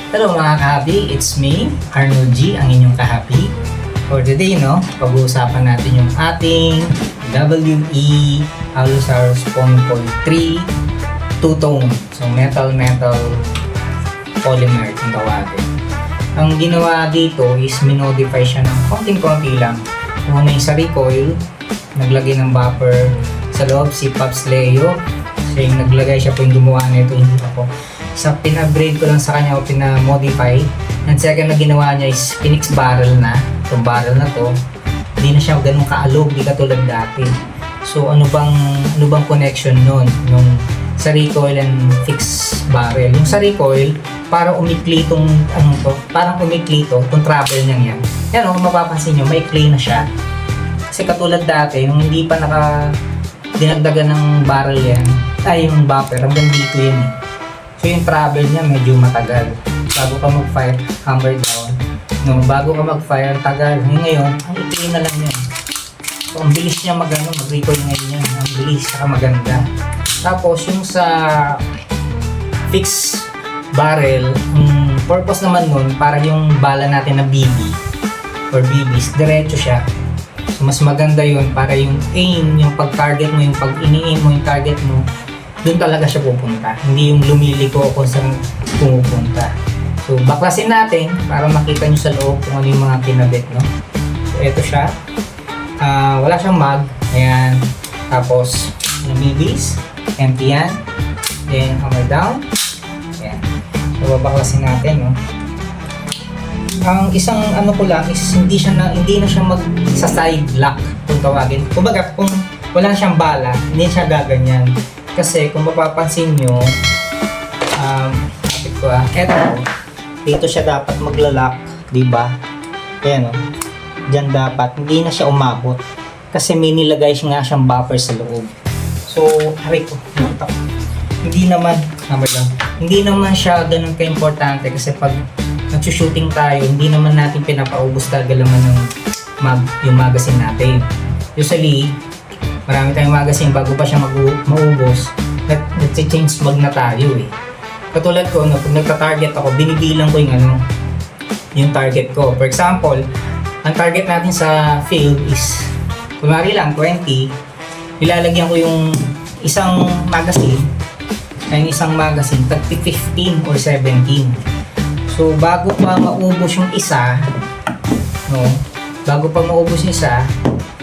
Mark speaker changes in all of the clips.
Speaker 1: Hello mga kahabi, it's me, Arnold G, ang inyong kahabi. For today, pag-uusapan natin yung ating WE Alusaurus 0.3 two-tone. So, metal polymer kung tawagin. Ang ginawa dito is minodify siya ng konting-konti lang. Una yung sa recoil, naglagay ng buffer sa loob, si Pops Leo. Siya yung naglagay, siya po yung gumawa nito, hindi ako. Sa pina-upgrade ko lang sa kanya o pina-modify. And second na ginawa niya is Phoenix barrel na. Itong barrel na to, hindi na siya ganun kaalog, di katulad dati. So ano bang connection nun nung sa recoil and fixed barrel? Yung sa recoil, parang umikli itong parang umikli ito, itong travel niya yan. Yan kung mapapansin nyo, maikli na siya. Kasi katulad dati, nung hindi pa dinagdagan ng barrel yan, yung buffer, hanggang dito yan eh. So yung travel niya medyo matagal. Bago ka mag-fire, hammer down. Bago ka mag-fire, tagal. Ngayon, ang ikli na lang yan. So ang bilis niya mag-recoil ngayon yan. Ang bilis, saka maganda. Tapos yung sa fixed barrel, ang purpose naman nun, para yung bala natin na BB or BBs, diretso siya. So mas maganda yun para yung aim, yung pag-target mo, yung pag-ini-aim mo yung target mo, doon talaga siya pupunta. Hindi yung lumiliko kung saan pumupunta. So, baklasin natin para makita nyo sa loob kung ano yung mga kinabit, no? So, ito siya. Wala siyang mag. Ayan. Tapos, yung BBs. Empty yan. Then, hammer down. Ayan. So, baklasin natin, no? Ang isang ko lang is hindi na siya sa side lock kung tawagin. Kumbaga, kung wala siyang bala, hindi siya gaganyan. Kasi kung mapapansin nyo, eto, dito siya dapat maglalak, diba? Ayan o, dyan dapat, hindi na siya umabot. Kasi may nilagay siya nga siyang buffer sa loob. So, hari ko, hindi naman siya ganun ka-importante kasi pag nag-shooting tayo, hindi naman natin pinapaubos talaga laman ng yung magazine natin. Usually, marami tayong magazine bago pa siya maubos, nag-change mag na tayo eh. Katulad ko, pag nagka-target ako, binibilang ko yung target ko. For example, ang target natin sa field is, kunwari lang, 20. Ilalagyan ko yung isang magazine, tag 15 or 17. So, bago pa maubos yung isa,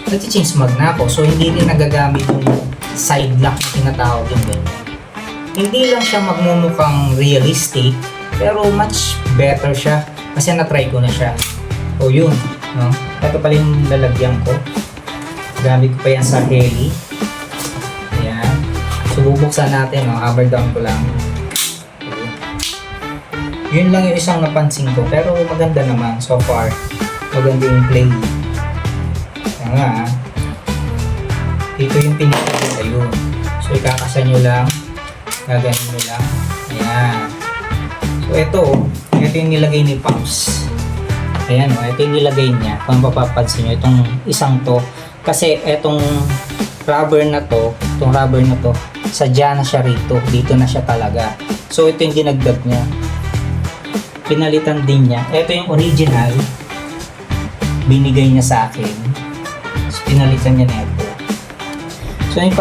Speaker 1: nag-change mag na ako. So, hindi rin nagagamit yung side lock na tinatawag yung ganyan. Hindi lang siya magmumukhang realistic, pero much better siya kasi na-try ko na siya. So, yun. No? Ito pala yung lalagyan ko. Gamit ko pa yan sa heli. Ayan. So, bubuksan natin. Hammer down ko lang. Yun lang yung isang napansin ko. Pero maganda naman so far. Maganda yung play. Dito yung pinipili ayun. So ikakasa nyo lang, gaganin nyo lang. Ayan. So ito yung nilagay ni Pops. Ayan ito yung nilagay niya. Kung mapapansin nyo, itong isang to. Kasi itong rubber na to, sadya na siya rito. Dito na siya talaga. So ito yung dinagdag niya. Pinalitan din niya. Ito yung original. Binigay niya sa akin. Pinalitan niya na ito. So yung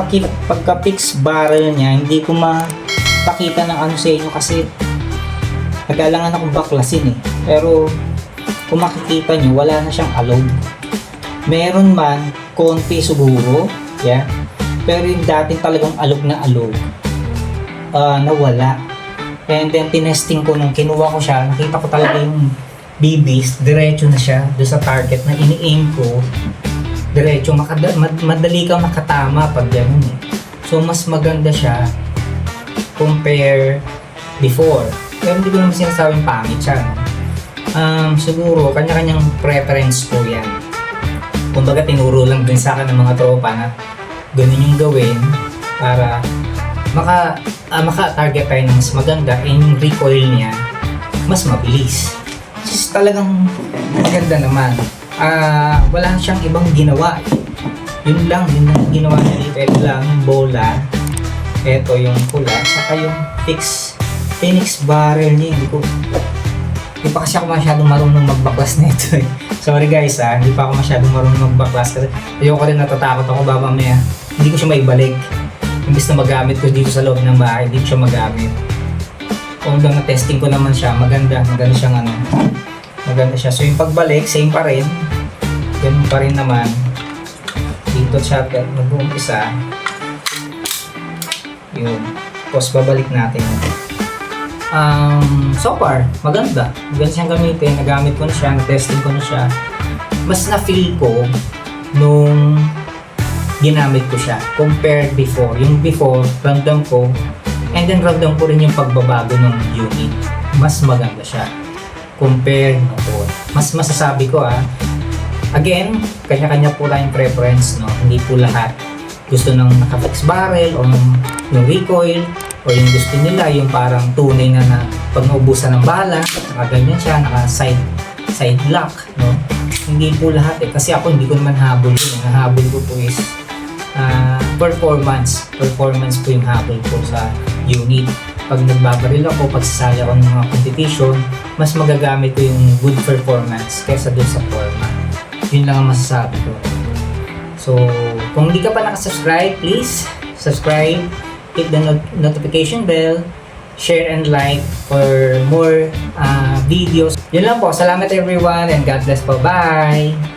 Speaker 1: pagka-fix barrel niya, hindi ko mapakita ng sa inyo kasi nag-alangan akong baklasin eh. Pero kung makikita nyo, wala na siyang alog. Meron man, konti siguro, yeah. Pero yung dating talagang alog na alog, nawala. And then tinesting ko nung kinuha ko siya, nakita ko talaga yung BBs, diretso na siya doon sa target na ini-aim ko. Diretso, madali kang makatama pag gano'n eh. So, mas maganda siya compare before. Pero hindi ko naman sinasabing pangit siya. Siguro, kanya-kanyang preference ko yan. Kumbaga, tinuro lang din sa akin ng mga tropa na ganun yung gawin para maka-target tayo ng mas maganda and yung recoil niya mas mabilis. Just talagang maganda naman. Wala siyang ibang ginawa. Yun lang yung ginawa niya dito. Ito lang yung bola. Ito yung pula. Saka yung Phoenix barrel niya. Hindi pa kasi ako masyadong marunong magbaklas na ito eh. Sorry guys hindi pa ako masyadong marunong magbaklas kasi ayoko rin, natatakot ako baka mamaya hindi ko siya maibalik. Imbis na magamit ko dito sa loob ng bahay, hindi ko siya magamit. Although na-testing ko naman siya, maganda siyang maganda siya. So yung pagbalik, same pa rin. Ganun pa rin naman. Dito siya mag-uumpisa. Yun. Tapos babalik natin. So far, maganda. Maganda siyang gamitin. Nagamit ko na siya, na-testing ko na siya. Mas na-feel ko nung ginamit ko siya compared before. Yung before, ramdam ko, and then ramdam ko rin yung pagbabago ng unit. Mas maganda siya compared noon. Mas masasabi ko again, kanya-kanya po tayong preference, no? Hindi po lahat gusto ng naka-flex barrel o yung recoil, o yung gusto nila yung parang tunay na pag naubusan ng bala, nakaganyan siya, naka-side lock, no? Hindi po lahat kasi ako hindi ko naman habol yun. Ang habol ko po is performance po yung habol ko sa unit. Pag nagbabaril ako, pag sasali ako ng mga competition, mas magagamit ko yung good performance kaysa dun sa forma. Yun lang ang masasabi ko. So, kung hindi ka pa nakasubscribe, please subscribe, hit the notification bell, share and like for more videos. Yun lang po. Salamat everyone and God bless po. Bye!